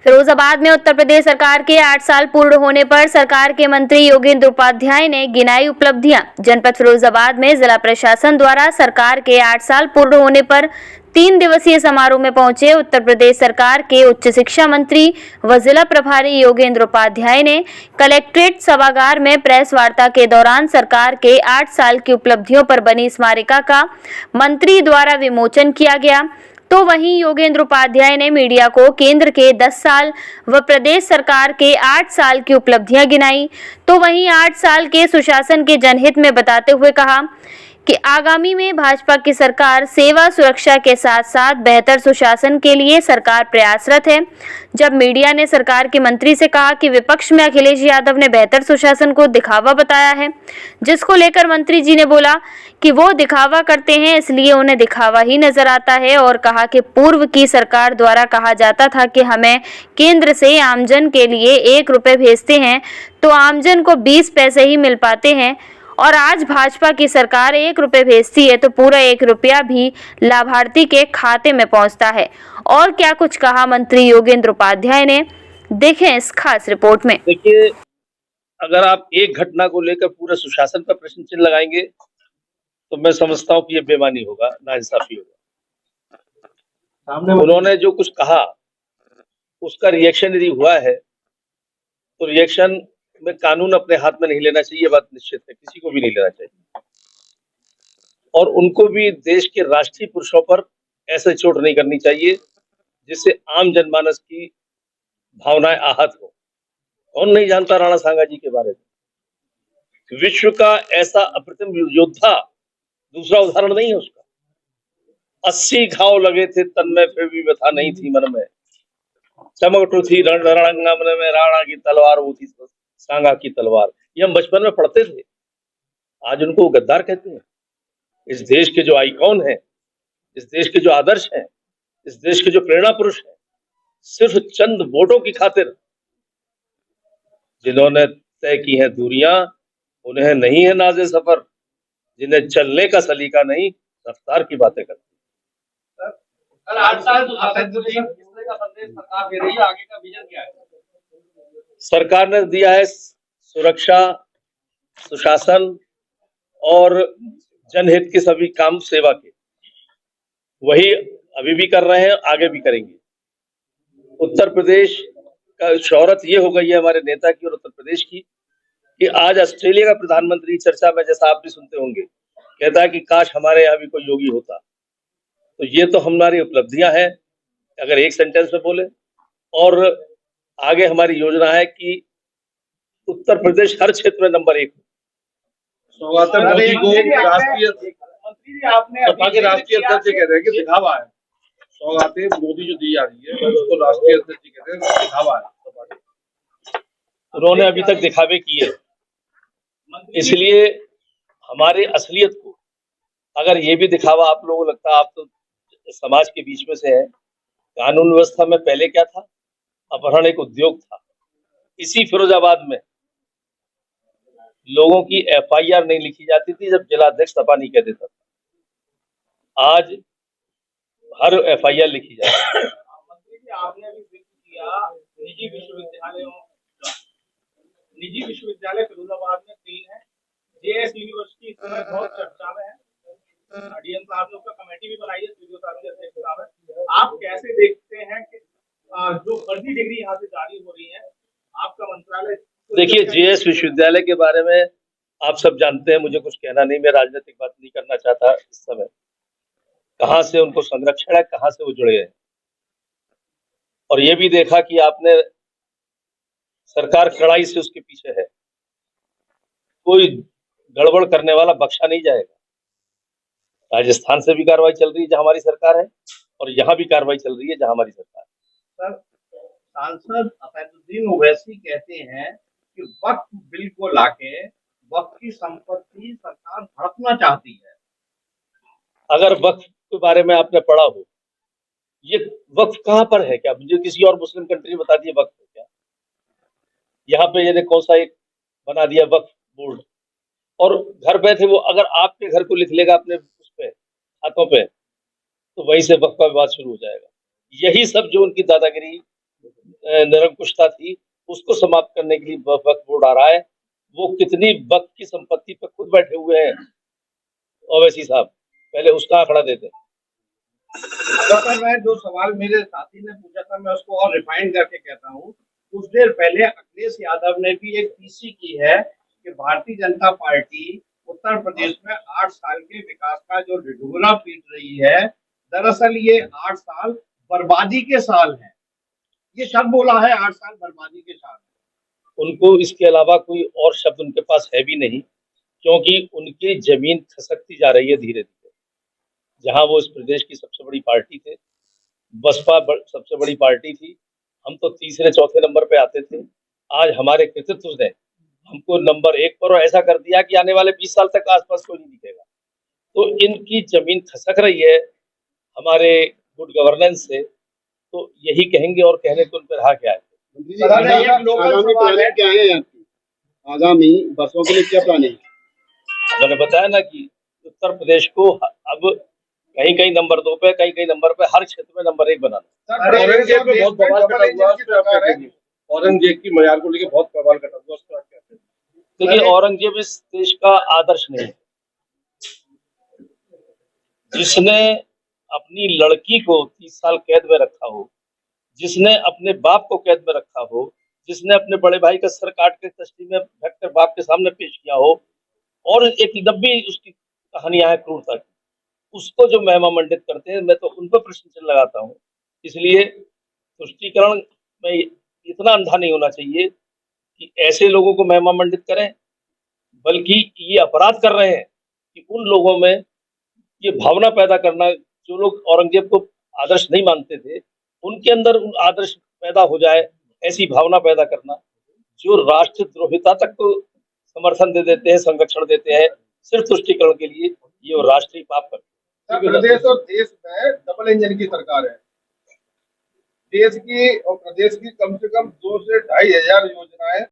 फिरोजाबाद में उत्तर प्रदेश सरकार के 8 साल पूर्ण होने पर सरकार के मंत्री योगेंद्र उपाध्याय ने गिनाई उपलब्धियां। जनपद फिरोजाबाद में जिला प्रशासन द्वारा सरकार के 8 साल पूर्ण होने पर 3 दिवसीय समारोह में पहुंचे उत्तर प्रदेश सरकार के उच्च शिक्षा मंत्री व जिला प्रभारी योगेंद्र उपाध्याय ने कलेक्ट्रेट सभागार में प्रेस वार्ता के दौरान सरकार के 8 साल की उपलब्धियों पर बनी स्मारिका का मंत्री द्वारा विमोचन किया गया। तो वहीं योगेंद्र उपाध्याय ने मीडिया को केंद्र के 10 साल व प्रदेश सरकार के 8 साल की उपलब्धियां गिनाई। तो वहीं 8 साल के सुशासन के जनहित में बताते हुए कहा कि आगामी में भाजपा की सरकार सेवा सुरक्षा के साथ साथ बेहतर सुशासन के लिए सरकार प्रयासरत है। जब मीडिया ने सरकार के मंत्री से कहा कि विपक्ष में अखिलेश यादव ने बेहतर सुशासन को दिखावा बताया है, जिसको लेकर मंत्री जी ने बोला कि वो दिखावा करते हैं, इसलिए उन्हें दिखावा ही नजर आता है। और कहा कि पूर्व की सरकार द्वारा कहा जाता था कि हमें केंद्र से आमजन के लिए 1 रुपए भेजते हैं तो आमजन को 20 पैसे ही मिल पाते हैं, और आज भाजपा की सरकार 1 रुपए भेजती है तो पूरा 1 रुपया भी लाभार्थी के खाते में पहुंचता है। और क्या कुछ कहा मंत्री योगेंद्र उपाध्याय ने, देखें इस खास रिपोर्ट में। देखिए, अगर आप एक घटना को लेकर पूरे सुशासन पर प्रश्न चिन्ह लगाएंगे तो मैं समझता हूँ कि ये बेईमानी होगा, नाइंसाफी होगा। उन्होंने जो कुछ कहा उसका रिएक्शन यदि हुआ है तो रिएक्शन में कानून अपने हाथ में नहीं लेना चाहिए, बात निश्चित है, किसी को भी नहीं लेना चाहिए। और उनको भी देश के राष्ट्रीय पुरुषों पर ऐसे चोट नहीं करनी चाहिए जिससे आम जनमानस की भावनाएं आहत हो। कौन नहीं जानता राणा सांगा जी के बारे में? विश्व का ऐसा अप्रतिम योद्धा दूसरा उदाहरण नहीं है उसका। 80 घाव लगे थे तन में, फिर भी व्यथा नहीं थी मन में। चमक थी रणंगम में राणा की तलवार, वो थी सांगा की तलवार। ये हम बचपन में पढ़ते थे। आज उनको गद्दार कहते हैं। इस देश के जो आइकॉन हैं, इस देश के जो आदर्श हैं, इस देश के जो प्रेरणा पुरुष हैं, सिर्फ चंद वोटों की खातिर जिन्होंने तय की हैं दूरियां, उन्हें नहीं है नाज़े सफर। जिन्हें चलने का सलीका नहीं, रफ्तार की बातें करती। कल 8 साल सरकार दे रही है, आगे का विजन क्या है? सरकार ने दिया है सुरक्षा, सुशासन और जनहित के सभी काम सेवा के। वही अभी भी कर रहे हैं, आगे भी करेंगे। उत्तर प्रदेश का शोहरत ये हो गई है हमारे नेता की और उत्तर प्रदेश की कि आज ऑस्ट्रेलिया का प्रधानमंत्री चर्चा में, जैसा आप भी सुनते होंगे, कहता है कि काश हमारे यहाँ भी कोई योगी होता। तो ये तो हमारी उपलब्धियां हैं, अगर एक सेंटेंस में बोले। और आगे हमारी योजना है कि उत्तर प्रदेश हर क्षेत्र में नंबर 1 हो। मोदी को राष्ट्रीय सपा के राष्ट्रीय अध्यक्ष कहते हैं कि दिखावा है। सौगातें मोदी जो दी जा रही है उसको राष्ट्रीय अध्यक्ष कहते हैं दिखावा है। उन्होंने अभी तक दिखावे किए, इसलिए हमारे असलियत को, अगर ये भी दिखावा आप लोगों को लगता है, आप तो समाज के बीच में से है, कानून व्यवस्था में पहले क्या था? अपहरण एक उद्योग था। इसी फिरोजाबाद में लोगों की FIR नहीं लिखी जाती थी जब जिलाध्यक्ष सपा नहीं कह देता था। आज हर FIR लिखी जाती है। मंत्री जी, आपने भी जिक्र किया निजी विश्वविद्यालय फिरोजाबाद में 3 है। JS यूनिवर्सिटी इस समय बहुत चर्चा में है। डीएम साहब ने उसका कमेटी भी बनाई है, सीडीओ साहब के अध्यक्ष साहब है। आप कैसे देखते हैं कि जो फर्जी डिग्री यहाँ से जारी हो रही है, आपका मंत्रालय? देखिए, JS विश्वविद्यालय के बारे में आप सब जानते हैं, मुझे कुछ कहना नहीं, मैं राजनीतिक बात नहीं करना चाहता इस समय। कहां से उनको संरक्षण है, कहां से वो जुड़े हैं। और ये भी देखा कि आपने सरकार कड़ाई से उसके पीछे है। कोई गड़बड़ करने वाला बख्शा नहीं जाएगा। राजस्थान से भी कार्रवाई चल रही है जहां हमारी सरकार है, और यहाँ भी कार्रवाई चल रही है जहां हमारी सरकार है। सर, सांसद असदुद्दीन ओवैसी कहते हैं कि वक्फ बिल को लाके वक्फ की संपत्ति सरकार हड़पना चाहती है। अगर वक्फ के बारे में आपने पढ़ा हो, ये वक्फ कहाँ पर है? क्या मुझे किसी और मुस्लिम कंट्री में बता दिए वक्फ है क्या? यहाँ पे ये कौन सा एक बना दिया वक्फ बोर्ड, और घर बैठे वो अगर आपके घर को लिख लेगा अपने उस पे हाथों पे, तो वहीं से वक्फ का विवाद शुरू हो जाएगा। यही सब जो उनकी दादागिरी निरंकुशता थी उसको समाप्त करने के लिए वक्फ बोर्ड आ रहा है। वो कितनी वक्फ की संपत्ति पर खुद बैठे हुए हैं ओवैसी साहब, पहले उसका आंकड़ा देते। डॉक्टर मैं जो सवाल मेरे साथी ने पूछा था मैं उसको और रिफाइन करके कहता हूँ। कुछ देर पहले अखिलेश यादव ने भी एक पीसी की है कि भारतीय जनता पार्टी उत्तर प्रदेश में 8 साल के विकास का जो ढिढोरा पीट रही है, दरअसल ये 8 साल बर्बादी के साल हैं। ये शब्द बोला है 8 साल बर्बादी के साल। उनको इसके अलावा कोई और शब्द उनके पास है भी नहीं, क्योंकि उनकी जमीन खसकती जा रही है धीरे धीरे। जहां वो इस प्रदेश की सबसे बड़ी पार्टी थे, बसपा सबसे बड़ी पार्टी थी, हम तो तीसरे चौथे नंबर पे आते थे। आज हमारे कृतित्व ने हमको नंबर 1 पर और ऐसा कर दिया कि आने वाले 20 साल तक आसपास कोई नहीं दिखेगा। तो इनकी जमीन खसक रही है हमारे गुड गवर्नेंस से, तो यही कहेंगे और कहने को उन पर रहा क्या है। आगामी प्लानिंग क्या है आपकी? आगामी वर्षों के लिए क्या प्लानिंग है? मैंने बताया ना कि उत्तर प्रदेश को अब कहीं कहीं नंबर 2 पे, कहीं कहीं नंबर पे, हर क्षेत्र में नंबर 1 बनाना। औरंगजेब में बहुत बवाल कटा हुआ है, औरंगजेब की मजार को लेकर बहुत बवाल कटा हुआ है। देखिए, औरंगजेब इस देश का आदर्श नहीं है। जिसने अपनी लड़की को 30 साल कैद में रखा हो, जिसने अपने बाप को कैद में रखा हो, जिसने अपने बड़े भाई का सर काट के तश्ती में रखकर बाप के सामने पेश किया हो, और एक लंबी उसकी कहानियां है क्रूरता की, उसको जो महिमा मंडित करते हैं, मैं तो उन पर प्रश्न चिन्ह लगाता हूँ। इसलिए तुष्टीकरण में इतना अंधा नहीं होना चाहिए कि ऐसे लोगों को महिमा मंडित करें, बल्कि ये अपराध कर रहे हैं कि उन लोगों में ये भावना पैदा करना, जो लोग औरंगजेब को आदर्श नहीं मानते थे, उनके अंदर उन आदर्श पैदा हो जाए, ऐसी भावना पैदा करना, जो राष्ट्रद्रोहिता तक को समर्थन दे देते हैं, संरक्षण देते हैं सिर्फ तुष्टीकरण के लिए, ये वो राष्ट्रीय पाप करते हैं। प्रदेश और देश में डबल इंजन की सरकार है। देश की और प्रदेश की कम से कम 2 से 2,500 योजनाएं